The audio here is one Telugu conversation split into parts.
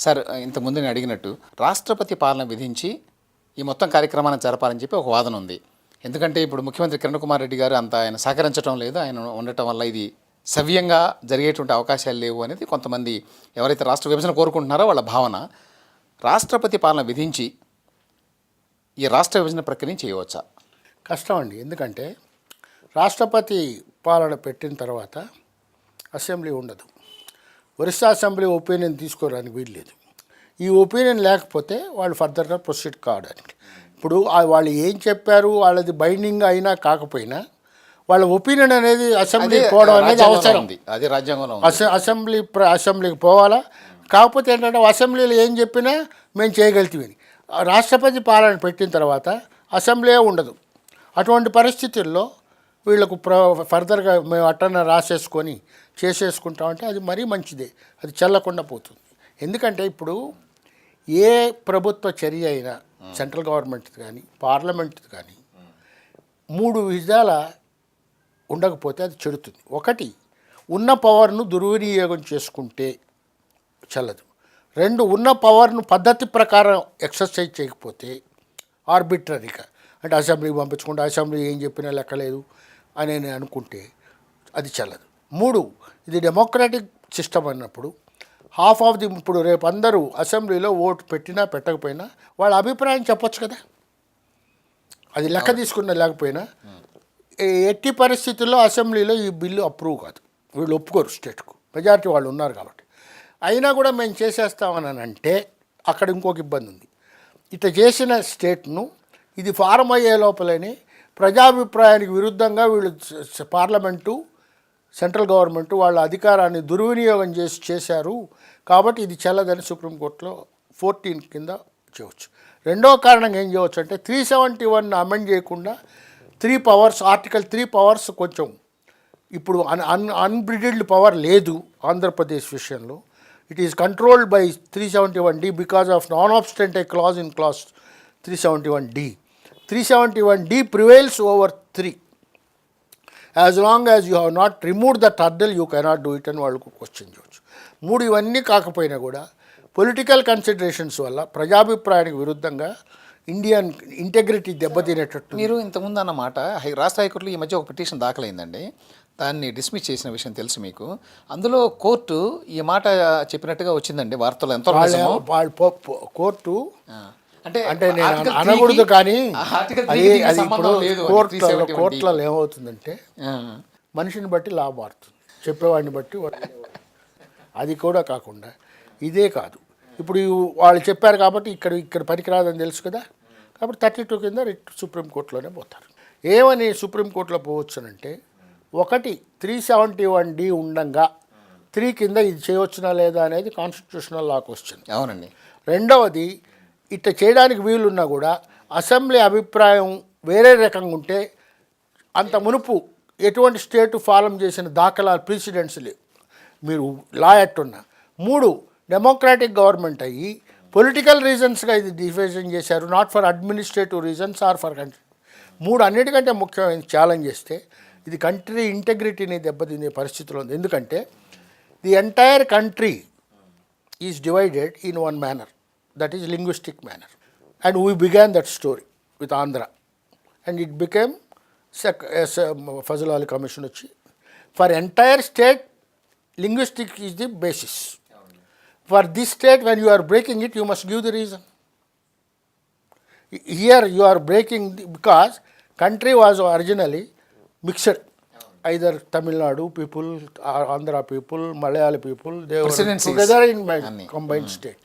సార్ ఇంతకుముందు నేను అడిగినట్టు రాష్ట్రపతి పాలన విధించి ఈ మొత్తం కార్యక్రమాన్ని జరపాలని చెప్పి ఒక వాదన ఉంది. ఎందుకంటే ఇప్పుడు ముఖ్యమంత్రి కిరణ్ కుమార్ రెడ్డి గారు అంత ఆయన సహకరించడం లేదు, ఆయన ఉండటం వల్ల ఇది సవ్యంగా జరిగేటువంటి అవకాశాలు లేవు అనేది కొంతమంది ఎవరైతే రాష్ట్ర విభజన కోరుకుంటున్నారో వాళ్ళ భావన. రాష్ట్రపతి పాలన విధించి ఈ రాష్ట్ర విభజన ప్రక్రియని చేయవచ్చా? కష్టం అండి. ఎందుకంటే రాష్ట్రపతి పాలన పెట్టిన తర్వాత అసెంబ్లీ ఉండదు. ఒరిస్సా అసెంబ్లీ ఒపీనియన్ తీసుకోవడానికి వీల్లేదు. ఈ ఒపీనియన్ లేకపోతే వాళ్ళు ఫర్దర్గా ప్రొసీడ్ కావడానికి. ఇప్పుడు వాళ్ళు ఏం చెప్పారు, వాళ్ళది బైండింగ్ అయినా కాకపోయినా వాళ్ళ ఒపీనియన్ అనేది అసెంబ్లీ పోవడం అనేది అవసరం. అది రాజ్యాంగంలో అసెంబ్లీకి పోవాలా. కాకపోతే ఏంటంటే అసెంబ్లీలో ఏం చెప్పినా మేము చేయగలుగుతామని. రాష్ట్రపతి పాలన పెట్టిన తర్వాత అసెంబ్లీ ఉండదు. అటువంటి పరిస్థితుల్లో వీళ్ళకు ఫర్దర్గా మేము అట్టన రాసేసుకొని చేసేసుకుంటామంటే అది మరీ మంచిదే, అది చెల్లకుండా పోతుంది. ఎందుకంటే ఇప్పుడు ఏ ప్రభుత్వ చర్య అయినా సెంట్రల్ గవర్నమెంట్ కానీ పార్లమెంట్ కానీ 3 విధాల ఉండకపోతే అది చెడుతుంది. ఒకటి, ఉన్న పవర్ను దుర్వినియోగం చేసుకుంటే చెల్లదు. 2, ఉన్న పవర్ను పద్ధతి ప్రకారం ఎక్సర్సైజ్ చేయకపోతే ఆర్బిట్రరీగా, అంటే అసెంబ్లీకి పంపించుకుంటే అసెంబ్లీ ఏం చెప్పినా లెక్కలేదు అని అనుకుంటే అది చెల్లదు. 3, ఇది డెమోక్రాటిక్ సిస్టమ్ అన్నప్పుడు హాఫ్ ఆఫ్ ది, ఇప్పుడు రేపు అందరూ అసెంబ్లీలో ఓటు పెట్టినా పెట్టకపోయినా వాళ్ళ అభిప్రాయం చెప్పొచ్చు కదా. అది లెక్క తీసుకున్న లేకపోయినా ఎట్టి పరిస్థితుల్లో అసెంబ్లీలో ఈ బిల్లు అప్రూవ్ కాదు, వీళ్ళు ఒప్పుకోరు. స్టేట్కు మెజారిటీ వాళ్ళు ఉన్నారు కాబట్టి. అయినా కూడా మేము చేసేస్తామని అంటే అక్కడ ఇంకొక ఇబ్బంది ఉంది. ఇట్లా చేసిన స్టేట్ను ఇది ఫారం అయ్యే లోపలనే ప్రజాభిప్రాయానికి విరుద్ధంగా వీళ్ళు పార్లమెంటు సెంట్రల్ గవర్నమెంట్ వాళ్ళ అధికారాన్ని దుర్వినియోగం చేశారు కాబట్టి ఇది చెల్లదని సుప్రీంకోర్టులో 14 కింద చేయవచ్చు. రెండో కారణంగా ఏం చేయవచ్చు అంటే 371 అమెండ్ చేయకుండా 3 పవర్స్, ఆర్టికల్ 3 పవర్స్ కొంచెం ఇప్పుడు అన్బ్రిడిల్డ్ పవర్ లేదు ఆంధ్రప్రదేశ్ విషయంలో. It is controlled by 371D because of non obstante clause in clause 371D. 371D prevails over 3. As long as you have not remove that hurdle you cannot do it అని వాళ్ళకు క్వశ్చన్ చేయవచ్చు. 3 ఇవన్నీ కాకపోయినా కూడా పొలిటికల్ కన్సిడరేషన్స్ వల్ల ప్రజాభిప్రాయానికి విరుద్ధంగా ఇండియన్ ఇంటెగ్రిటీ దెబ్బతినేటట్టు. మీరు ఇంతకుముందు అన్నమాట రాష్ట్ర హైకోర్టులో ఈ మధ్య ఒక పిటిషన్ దాఖలైందండి, దాన్ని డిస్మిస్ చేసిన విషయం తెలుసు మీకు. అందులో కోర్టు ఈ మాట చెప్పినట్టుగా వచ్చిందండి వార్తలు. ఎంతో వాళ్ళు కోర్టు అంటే నేను అనకూడదు కానీ అది ఇప్పుడు కోర్టులలో ఏమవుతుందంటే మనిషిని బట్టి లా మారుతుంది, చెప్పేవాడిని బట్టి. అది కూడా కాకుండా ఇదే కాదు, ఇప్పుడు వాళ్ళు చెప్పారు కాబట్టి ఇక్కడ పనికిరాదని తెలుసు కదా, కాబట్టి 32 కింద సుప్రీంకోర్టులోనే పోతారు. ఏమని సుప్రీంకోర్టులో పోవచ్చునంటే, ఒకటి 371D ఉండంగా 3 కింద ఇది చేయవచ్చునా లేదా అనేది కాన్స్టిట్యూషనల్ లా క్వశ్చన్. అవునండి. రెండవది, ఇట్లా చేయడానికి వీలున్నా కూడా అసెంబ్లీ అభిప్రాయం వేరే రకంగా ఉంటే అంత మునుపు ఎటువంటి స్టేటు ఫాలో చేసిన దాఖలాలు ప్రెసిడెంట్స్ లేవు, మీరు లా యాక్ట్ ఉన్నా. 3, డెమోక్రాటిక్ గవర్నమెంట్ అయ్యి పొలిటికల్ రీజన్స్గా ఇది డివిజన్ చేశారు, not for administrative reasons or for country. 3 అన్నిటికంటే ముఖ్యమైన ఛాలెంజ్ చేస్తే ఇది కంట్రీ ఇంటెగ్రిటీని దెబ్బతినే పరిస్థితిలో ఉంది. ఎందుకంటే the entire country is divided in one manner, that is linguistic manner, and we began that story with Andhra and it became Fazal Ali Commission వచ్చి for entire state linguistic is the basis. For this state when you are breaking it you must give the reason. Here you are breaking because country was originally mixed, either Tamil Nadu people or Andhra people, Malayali people, they were together in my combined state.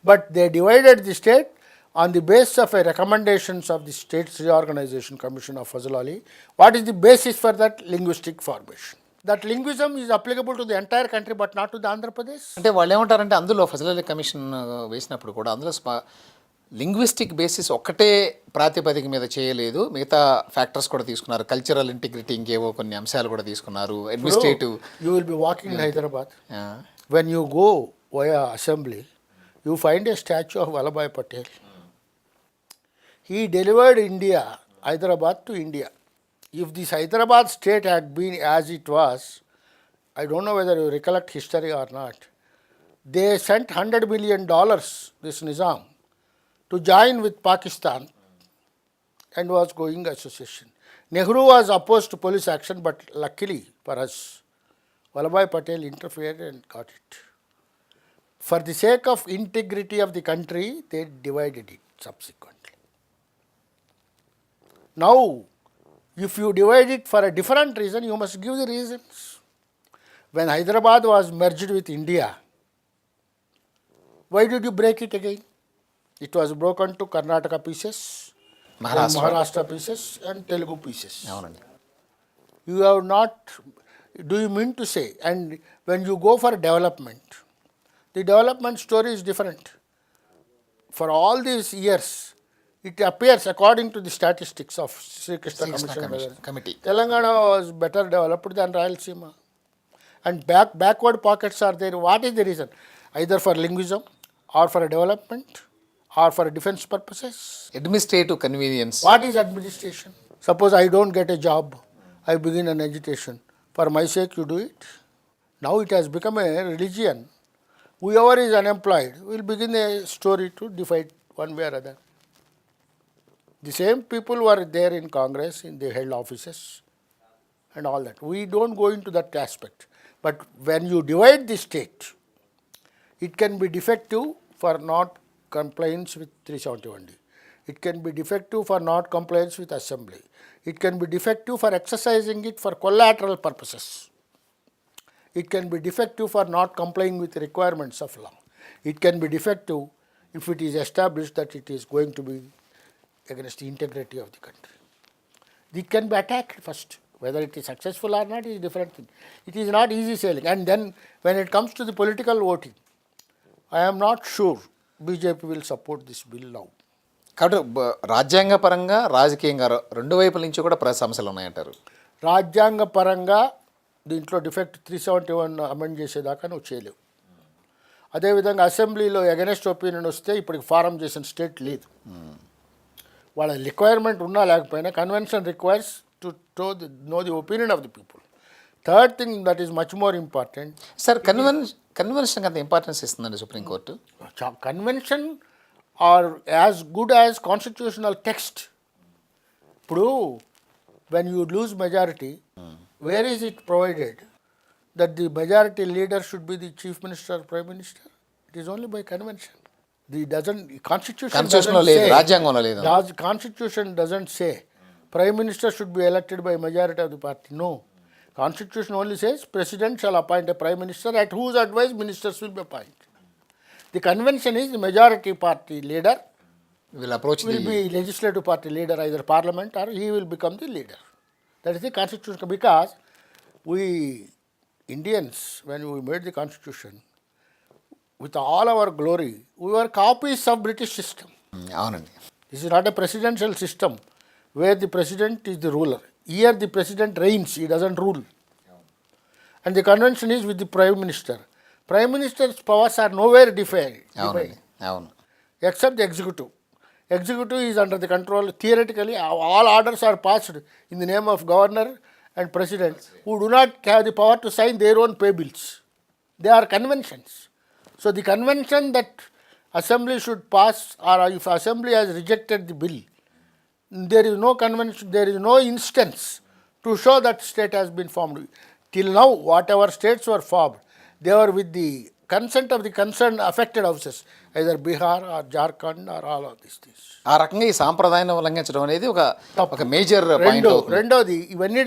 But they divided the state on the basis of a recommendations of the State Reorganization Commission of Fazal Ali. What is the basis for that? Linguistic formation. That linguism is applicable to the entire country but not to the Andhra Pradesh. అంటే వాళ్ళు ఏమంటారంటే అందులో ఫజల్ అలీ కమిషన్ వేసినప్పుడు కూడా అందులో లింగ్విస్టిక్ బేసిస్ ఒక్కటే ప్రాతిపదిక మీద చేయలేదు, మిగతా ఫ్యాక్టర్స్ కూడా తీసుకున్నారు. కల్చరల్ ఇంటిగ్రిటీ ఇంకేవో కొన్ని అంశాలు కూడా తీసుకున్నారు. Administrative. You will be walking in Hyderabad, when you go via assembly you find a statue of Vallabhbhai Patel. He delivered India, Hyderabad to India. If this Hyderabad state had been as it was, I don't know whether you recollect history or not, they sent $100 million, this Nizam, to join with Pakistan and was going association. Nehru was opposed to police action, but luckily for us, Vallabhbhai Patel interfered and got it. For the sake of integrity of the country, they divided it subsequently. Now, if you divide it for a different reason, you must give the reasons. When Hyderabad was merged with India, why did you break it again? It was broken to Karnataka pieces, then Maharashtra pieces and Telugu pieces. అవునండి. You have not, do you mean to say, and when you go for development, the development story is different. For all these years, it appears according to the statistics of Sri Krishna Commission, committee Telangana was better developed than Rayalaseema. And backward pockets are there. What is the reason? Either for linguism or for a development or for defense purposes. Administrative convenience. What is administration? Suppose I don't get a job, I begin an agitation. For my sake, you do it. Now it has become a religion. Whoever is unemployed will begin a story to divide one way or other. The same people were there in Congress, in the held offices and all that. We don't go into that aspect. But when you divide the state, it can be defective for not compliance with 371D. It can be defective for not compliance with assembly. It can be defective for exercising it for collateral purposes. It can be defective for not complying with the requirements of law. It can be defective if it is established that it is going to be against the integrity of the country. It can be attacked first. Whether it is successful or not is a different thing. It is not easy sailing. And then when it comes to the political voting, I am not sure BJP will support this bill now. కాబట్టి రాజ్యాంగపరంగా రాజకీయంగా రెండు వైపుల నుంచి కూడా సమస్యలు ఉన్నాయంటారు. రాజ్యాంగ పరంగా దీంట్లో డిఫెక్ట్ 371 అమెండ్ చేసేదాకా నువ్వు చేయలేవు. అదేవిధంగా అసెంబ్లీలో ఎగనెస్ట్ ఒపీనియన్ వస్తే ఇప్పటికి ఫారం చేసిన స్టేట్ లేదు. వాళ్ళ రిక్వైర్మెంట్ ఉన్నా లేకపోయినా convention requires to know the opinion of the people. Third thing that is much more important. Sir convention అంత ఇంపార్టెన్స్ ఇస్తుందండి Supreme Court. Convention are as good as constitutional text. ఇప్పుడు when you lose majority, where is it provided that the majority leader should be the chief minister or prime minister? It is only by convention. Constitution doesn't say Prime Minister should be elected by majority of the party. No. Constitution only says President shall appoint a Prime Minister at whose advice ministers will be appointed. The convention is the majority party leader will be legislative party leader, either parliament or he will become the leader. That is the constitution. Because we Indians, when we made the constitution, with all our glory, we were copies of British system. అవునండి. This is not a presidential system where the president is the ruler. Here the president reigns, he doesn't rule. And the convention is with the prime minister. Prime minister's powers are nowhere defined. అవును. Except the executive. Executive is under the control, theoretically, all orders are passed in the name of governor and president who do not have the power to sign their own pay bills. They are conventions. So the convention that assembly should pass, or if assembly has rejected the bill, there is no convention, there is no instance to show that state has been formed. Till now, whatever states were formed, they were with the consent of the concerned affected houses, either Bihar or Jharkhand or all of these things. ఆ రకంగా ఈ సాంప్రదాయాన్ని ఉల్లంఘించడం అనేది ఒక మేజర్ పాయింట్ అవుతుంది. రెండోది ఇవన్నీ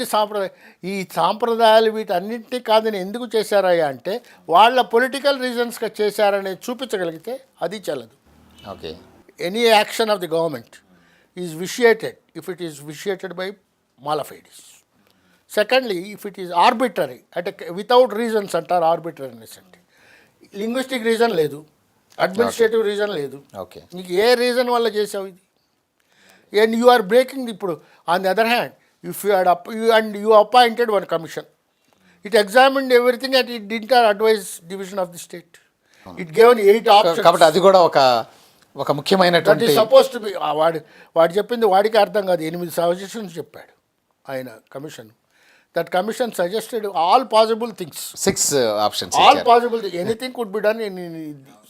ఈ సాంప్రదాయాలు వీటన్నింటినీ కాదని ఎందుకు చేశారయ్యా అంటే వాళ్ళ పొలిటికల్ రీజన్స్గా చేశారనేది చూపించగలిగితే అది చెల్లదు. Okay. Any action of the government is vitiated if it is vitiated by mala fides. Secondly, if it is arbitrary, without reasons అంటారు arbitrariness అంటే. లింగ్విస్టిక్ రీజన్ లేదు, అడ్మినిస్ట్రేటివ్ రీజన్ లేదు. ఓకే. నీకు ఏ రీజన్ వల్ల చేసావు ఇది? అండ్ యూ ఆర్ బ్రేకింగ్ ఇప్పుడు. On the other hand, if you appointed one commission, it examined everything and it did not advise division of the state. It given 8 options. కాబట్టి అది కూడా ఒక ముఖ్యమైనటువంటి సపోజ్ టు బి. వాడు చెప్పింది వాడికి అర్థం కాదు. 8 సజెషన్స్ చెప్పాడు ఆయన commission. that commission suggested all possible things. 6 options All ఇచ్చారు. possible things. Anything could be done in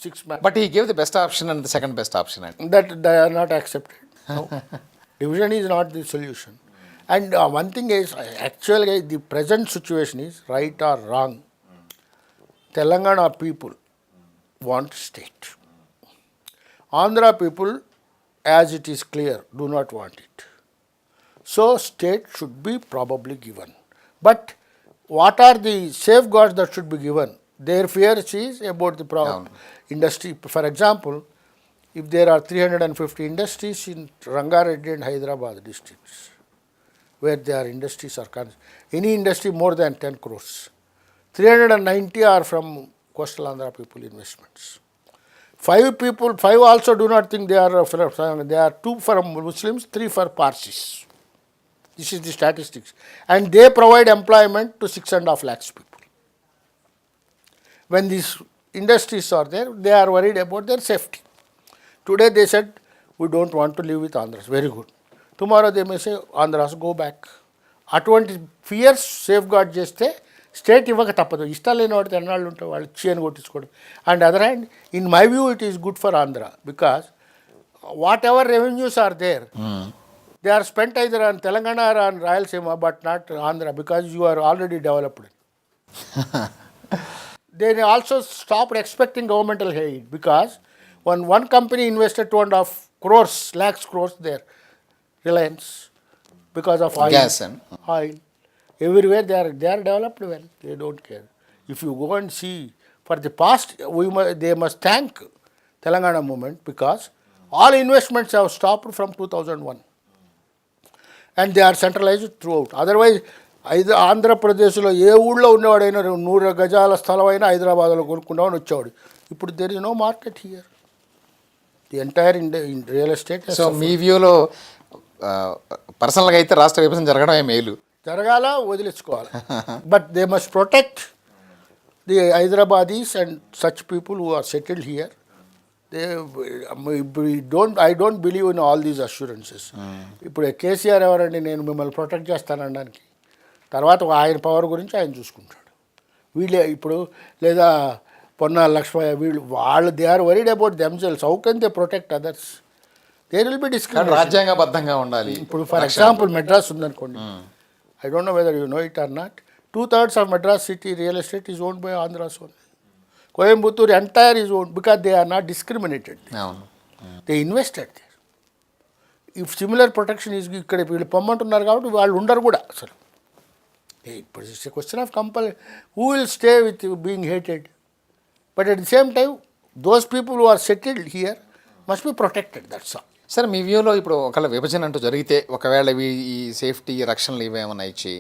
6 months. But ఈ gave the best option and the second best option అండి. That they are not accepted. No. Division is not the solution. And one thing is, actually, the present situation is right or wrong. Telangana people want state. Andhra people, as it is clear, do not want it. So, state should be probably given. But what are the safeguards that should be given? Their fears is about the industry. For example, if there are 350 industries in Rangareddy and Hyderabad districts, where their industries are any industry more than 10 crores, 390 are from coastal Andhra people investments. 5 also do not think they are 2 for Muslims, 3 for Parsis. This is the statistics. And they provide employment to 6.5 lakhs people. When these industries are there, they are worried about their safety. Today they said, we don't want to live with Andhras. Very good. Tomorrow they may say, Andhras, go back. అటువంటి ఫియర్స్ సేఫ్ గార్డ్ చేస్తే స్టేట్ ఇవ్వక తప్పదు. ఇష్టం లేని వాడితే ఎన్నాళ్ళు ఉంటాయి, వాళ్ళు చేయని కొట్టించుకోవడం. And other hand, in my view it is good for Andhra, because whatever revenues are there, they are spent either on Telangana or on Rayalaseema, but not Andhra, because you are already developed. They also stopped expecting governmental aid, because when one company invested 2.5 crores, lakhs crores there, Reliance, because of oil. Gas and oil. Everywhere they are developed well. They don't care. If you go and see, for the past, they must thank Telangana movement, because all investments have stopped from 2001. And they are centralized throughout. Otherwise, ఆంధ్రప్రదేశ్లో ఏ ఊళ్ళో ఉన్నవాడైనా 100 గజాల స్థలం అయినా హైదరాబాద్లో కొనుక్కున్నామని వచ్చేవాడు. ఇప్పుడు there is no market here. The entire in real estate. So మీ వ్యూలో పర్సనల్గా అయితే రాష్ట్ర విభజన జరగడమే మేలు. జరగాల, వదిలించుకోవాలి. But they must protect the Hyderabadis and such people who are settled here. I don't believe in all these assurances. ఇప్పుడు కేసీఆర్ ఎవరండి నేను మిమ్మల్ని ప్రొటెక్ట్ చేస్తానడానికి? తర్వాత ఆయన పవర్ గురించి ఆయన చూసుకుంటాడు. వీళ్ళే ఇప్పుడు లేదా పొన్నాల లక్ష్మయ్య వాళ్ళు they are worried about themselves. How can they protect others? There will be discussion. రాజ్యాంగబద్ధంగా ఉండాలి. ఇప్పుడు ఫర్ ఎగ్జాంపుల్ మెడ్రాస్ ఉందనుకోండి, I don't know whether you know it or not, 2/3 of Madras city real estate is owned by Andhras only. Coimbatore entire is owned, because they are not discriminated. They invested there. If similar protection is ఇక్కడ వీళ్ళు పొమ్మంటున్నారు కాబట్టి వాళ్ళు ఉండరు కూడా అసలు. ఇప్పుడు it's a question of compel who will stay with being hated. But at the same time those people who are settled here must be protected. That's all. Sir మీ వ్యూలో ఇప్పుడు ఒకవేళ విభజన అంటూ జరిగితే, ఒకవేళ ఈ సేఫ్టీ రక్షణలు ఇవేమన్నా ఇచ్చి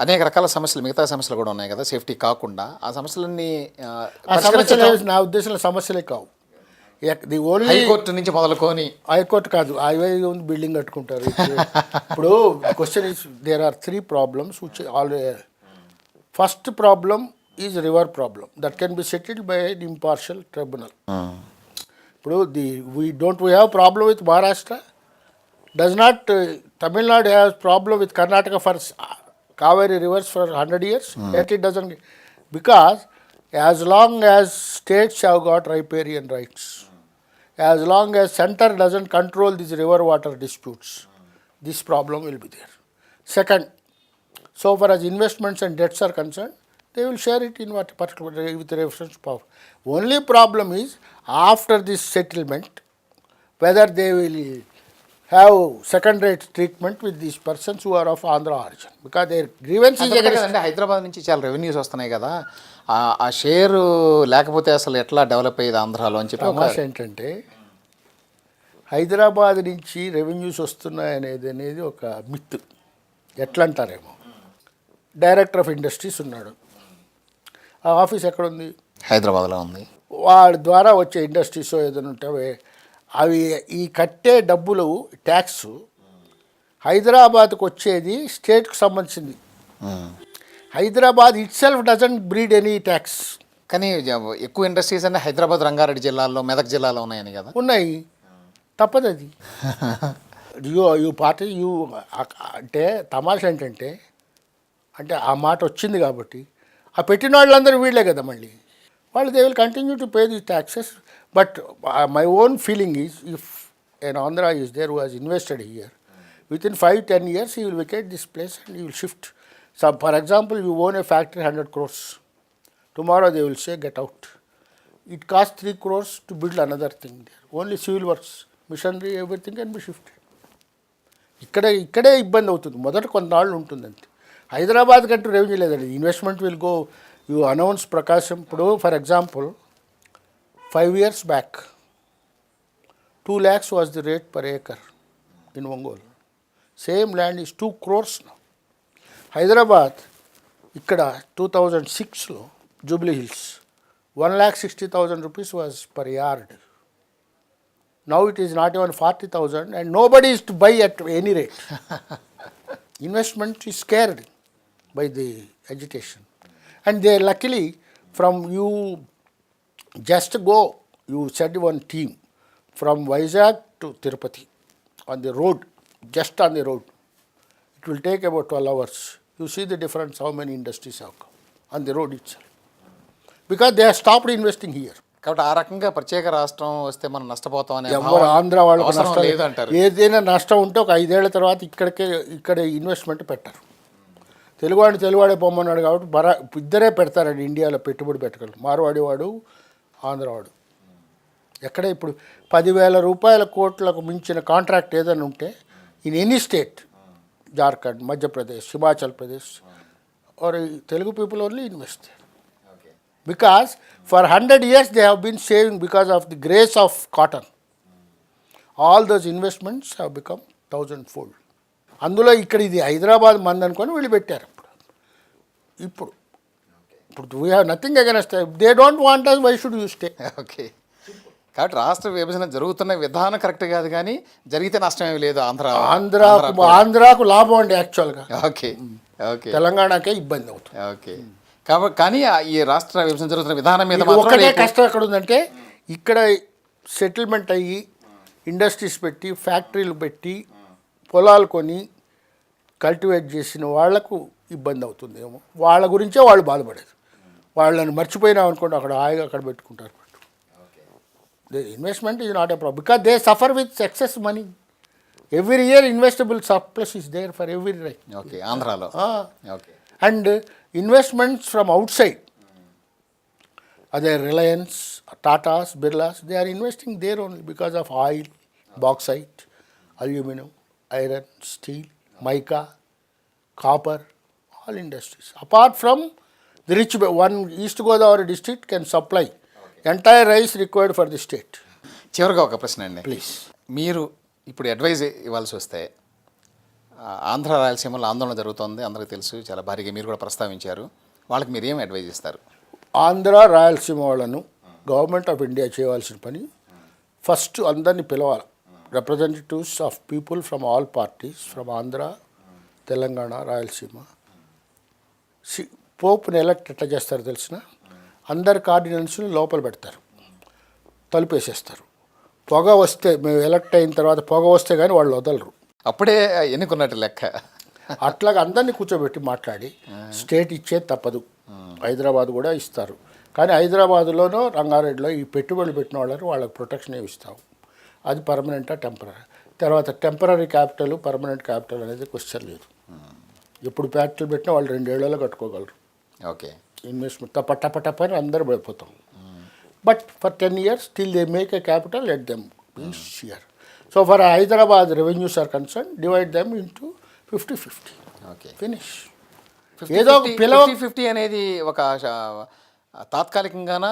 అనేక రకాల సమస్యలు, మిగతా సమస్యలు కూడా ఉన్నాయి కదా సేఫ్టీ కాకుండా, ఆ సమస్యలన్నీ నా ఉద్దేశంలో సమస్యలే కావు. ది ఓన్లీ హైకోర్టు నుంచి మొదలుకొని, హైకోర్టు కాదు, హైవే ఉంది, బిల్డింగ్ కట్టుకుంటారు. ఇప్పుడు question is there are 3 problems which already. First problem is river problem that can be settled by an impartial tribunal. ఇప్పుడు we have problem with Maharashtra, does not Tamil Nadu has problem with Karnataka for Kaveri rivers for 100 years, yet it doesn't, because as long as states have got riparian rights, as long as center doesn't control these river water disputes, this problem will be there. Second, so far as investments and debts are concerned, they will share it in what particular with reference to power. Only problem is after this settlement, whether they will have second-rate treatment with these persons who are of Andhra origin, because their grievance is against. అంటే హైదరాబాద్ నుంచి చాలా రెవెన్యూస్ వస్తున్నాయి కదా, ఆ షేర్ లేకపోతే అసలు ఎట్లా డెవలప్ అయ్యేది ఆంధ్రాలో అని చెప్పి. అవకాశం ఏంటంటే హైదరాబాద్ నుంచి రెవెన్యూస్ వస్తున్నాయి అనేది ఒక మిత్. ఎట్లా అంటారేమో, డైరెక్టర్ ఆఫ్ ఇండస్ట్రీస్ ఉన్నాడు, ఆ ఆఫీస్ ఎక్కడుంది? హైదరాబాద్లో ఉంది. వాడి ద్వారా వచ్చే ఇండస్ట్రీస్ ఏదైనా ఉంటే అవి ఈ కట్టే డబ్బులు ట్యాక్స్ హైదరాబాద్కు వచ్చేది స్టేట్కి సంబంధించింది. Hyderabad it self doesn't breed any tax. కానీ ఎక్కువ ఇండస్ట్రీస్ అన్నీ హైదరాబాద్, రంగారెడ్డి జిల్లాలో, మెదక్ జిల్లాలో ఉన్నాయని కదా. ఉన్నాయి, తప్పదు అది. యూ పార్టీ అంటే తమాషా ఏంటంటే అంటే ఆ మాట వచ్చింది కాబట్టి ఆ పెట్టిన వాళ్ళందరూ వీళ్ళే కదా మళ్ళీ వాళ్ళు they will continue to pay the taxes. But my own feeling is if an Andhra is there who has invested here, within 5-10 years he will vacate this place and he will shift. So, for example, you own a factory 100 crores. Tomorrow they will say get out. It costs 3 crores to build another thing there. Only civil works, machinery, everything can be shifted. ఇక్కడే ఇబ్బంది అవుతుంది. మొదట కొన్నాళ్ళు ఉంటుంది అంతే. హైదరాబాద్ కంటూ రెవెన్యూ లేదండి. Investment will go. You announce Prakasam. ఇప్పుడు for example 5 years back 2 lakhs was the rate per acre in Ongole. Same land is 2 crores now. Hyderabad ఇక్కడ 2006లో Jubilee hills 1,60,000 rupees was per yard. Now it is not even 40,000 and nobody is to buy at any rate. Investment is scared by the agitation. And they luckily from you just go, you said one team from Vizag to Tirupati on the road, just on the road. It will take about 12 hours. You see the difference how many industries have come on the road itself. Because they have stopped investing here. కాబట్టి ఆ రకంగా ప్రత్యేక రాష్ట్రం వస్తే మనం నష్టపోతాం అనే ఎవరు ఆంధ్ర వాళ్ళకు అవసరం నష్టం లేదంటారు. ఏదైనా నష్టం ఉంటే ఒక 5 ఏళ్ల తర్వాత ఇక్కడ ఇన్వెస్ట్మెంట్ పెట్టరు. తెలుగువాడే పొమ్మన్నాడు కాబట్టి ఇద్దరే పెడతారండి ఇండియాలో పెట్టుబడి పెట్టగలరు. మార్వాడివాడు ఆంధ్రవాడు. ఎక్కడ ఇప్పుడు 10,000 రూపాయల కోట్లకు మించిన కాంట్రాక్ట్ ఏదైనా ఉంటే in any state, Jharkhand, Madhya Pradesh, Himachal Pradesh, are Telugu people only invest. Because for 100 years they have been saving because of the grace of cotton. All those investments have become 1,000-fold. అందులో ఇక్కడ ఇది హైదరాబాద్ మంది అనుకొని వీళ్ళు పెట్టారు. ఇప్పుడు we have nothing against. They don't want us, why should you stay? Okay. కాబట్టి రాష్ట్ర విభజన జరుగుతున్న విధానం కరెక్ట్ కాదు, కానీ జరిగితే నష్టం ఏమి లేదు. ఆంధ్రాకు లాభం అండి యాక్చువల్గా. Okay okay. తెలంగాణకే ఇబ్బంది అవుతుంది. ఓకే. కాబట్టి కానీ ఈ రాష్ట్ర విభజన జరుగుతున్న విధానం మీద ఒకటే కష్టం ఎక్కడ ఉందంటే ఇక్కడ సెటిల్మెంట్ అయ్యి ఇండస్ట్రీస్ పెట్టి ఫ్యాక్టరీలు పెట్టి పొలాలు కొని కల్టివేట్ చేసిన వాళ్లకు ఇబ్బంది అవుతుందేమో. వాళ్ళ గురించే వాళ్ళు బాధపడేది. వాళ్ళని మర్చిపోయినాం అనుకోండి, అక్కడ హాయిగా అక్కడ పెట్టుకుంటారు. The investment is not a problem because they suffer with excess money. Every year investable surplus is there for every right. Okay. ఆంధ్రాలో okay. And investments from outside, other Reliance, Tatas, Birlas, they are investing there only because of oil, bauxite, aluminum, iron, steel, mica, copper, all industries. Apart from the rich, one East Godavari district can supply entire rice required for the state. చివరిగా ఒక ప్రశ్న అండి, ప్లీజ్. మీరు ఇప్పుడు అడ్వైజ్ ఇవ్వాల్సి వస్తే, ఆంధ్ర రాయలసీమలో ఆందోళన జరుగుతోంది, అందరికీ తెలుసు, చాలా భారీగా మీరు కూడా ప్రస్తావించారు. వాళ్ళకి మీరు ఏం అడ్వైజ్ ఇస్తారు? ఆంధ్ర రాయలసీమ వాళ్ళను గవర్నమెంట్ ఆఫ్ ఇండియా చేయవలసిన పని ఫస్ట్ అందరినీ పిలవాలి. Representatives of people from all parties from Andhra, Telangana, Rayalaseema. పోపుని ఎలక్ట్ ఎట్లా చేస్తారో తెలిసిన, అందరి కార్డినెన్స్ని లోపల పెడతారు, తలుపేసేస్తారు. పొగ వస్తే, మేము ఎలక్ట్ అయిన తర్వాత పొగ వస్తే కానీ వాళ్ళు వదలరు. అప్పుడే ఎన్నుకున్నట్టు లెక్క. అట్లాగా అందరినీ కూర్చోబెట్టి మాట్లాడి స్టేట్ ఇచ్చేది తప్పదు. హైదరాబాద్ కూడా ఇస్తారు, కానీ హైదరాబాదులోనో రంగారెడ్డిలో ఈ పెట్టుబడులు పెట్టిన వాళ్ళకి ప్రొటెక్షన్ ఇస్తాం. అది పర్మనెంటా టెంపరీ. తర్వాత టెంపరీ క్యాపిటల్, పర్మనెంట్ క్యాపిటల్ అనేది క్వశ్చన్ లేదు. ఎప్పుడు ఫ్యాక్టరీలు పెట్టినా వాళ్ళు 2 ఏళ్లలో కట్టుకోగలరు. ఓకే. ఇన్వెస్ట్మెంట్ టపని అందరూ పడిపోతాం. But for 10 years till they make a capital, let them be here. So for Hyderabad revenues are concerned, divide them into 50-50. Okay. Finish. 50-50 అనేది ఒక తాత్కాలికంగానా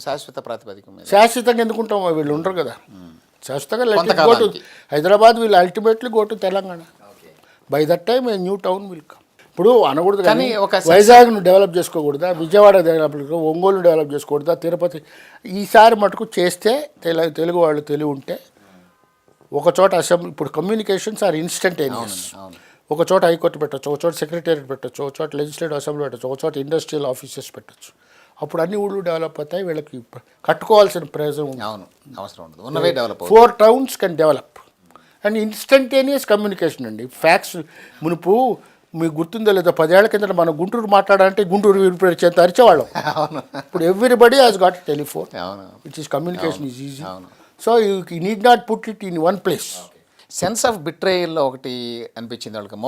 శాశ్వత ప్రాతిపదిక మీద? శాశ్వతంగా ఎందుకుంటాం, వీళ్ళు ఉండరు కదా. శాశ్వతంగా గో టు హైదరాబాద్, వీళ్ళు ultimately go to Telangana. By that time a new town will come. ఇప్పుడు అనకూడదు కానీ వైజాగ్ను డెవలప్ చేసుకోకూడదా, విజయవాడ డెవలప్ చేసుకో, ఒంగోలు డెవలప్ చేసుకోకూడదా, తిరుపతి. ఈసారి మటుకు చేస్తే తెలుగు వాళ్ళు తెలివి ఉంటే ఒక చోట అసెంబ్లీ, ఇప్పుడు కమ్యూనికేషన్స్ ఆర్ ఇన్స్టంటేనియస్. ఒక చోట హైకోర్టు పెట్టచ్చు, ఒక చోట సెక్రటేరియట్ పెట్టచ్చు, ఒక చోట లెజిస్లేటివ్ అసెంబ్లీ పెట్టచ్చు, ఒక చోట ఇండస్ట్రియల్ ఆఫీసెస్ పెట్టచ్చు. అప్పుడు అన్ని ఊళ్ళు డెవలప్ అవుతాయి. వీళ్ళకి కట్టుకోవాల్సిన ప్రయోజనం అవసరం ఉండదు, ఉన్నవే develop. 4 towns can develop and instantaneous communication అండి. ఫ్యాక్స్ మునుపు మీకు గుర్తుందో లేదో 10 ఏళ్ల కింద మనం గుంటూరు మాట్లాడాలంటే గుంటూరు వినిపించేంత అరిచేవాళ్ళం. అవును ఇప్పుడు ఎవ్రీబడి హాస్ గాట్ టెలిఫోన్, అవును which is communication is easy. అవును. So you need not put it in one place. Sense of బిట్రేయల్లో ఒకటి అనిపించింది వాళ్ళకి,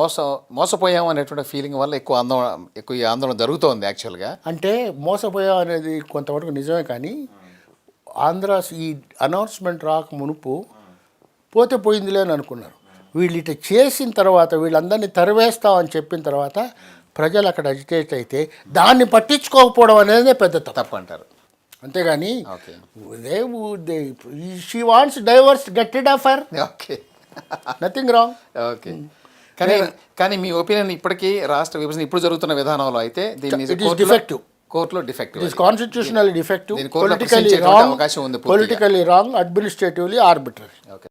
మోసపోయాం అనేటువంటి ఫీలింగ్ వల్ల ఎక్కువ ఈ ఆందోళన జరుగుతోంది యాక్చువల్గా. అంటే మోసపోయాం అనేది కొంతవరకు నిజమే, కానీ ఆంధ్ర ఈ అనౌన్స్మెంట్ రాక మునుపు పోతే పోయిందిలే అని అనుకున్నారు. వీళ్ళు ఇట్లా చేసిన తర్వాత, వీళ్ళందరినీ తరివేస్తామని చెప్పిన తర్వాత ప్రజలు అక్కడ అజిటేట్ అయితే దాన్ని పట్టించుకోకపోవడం అనేది పెద్ద తప్పు అంటారు. అంతేగాని okay she wants divorce get it of her, okay nothing wrong. Okay. కానీ మీ ఒపీనియన్ ఇప్పటికీ రాష్ట్ర విభజన ఇప్పుడు జరుగుతున్న విధానంలో అయితే దీన్ని ఇట్ ఈస్ డిఫెక్టివ్. కోర్టులో defective, it is constitutionally defective, దీన్ని కోర్టులో పొలిటికల్లీ ప్రశ్నించేటువంటి రాంగ్, అవకాశం ఉంది పూర్తిగా. Politically wrong, administratively arbitrary. Okay.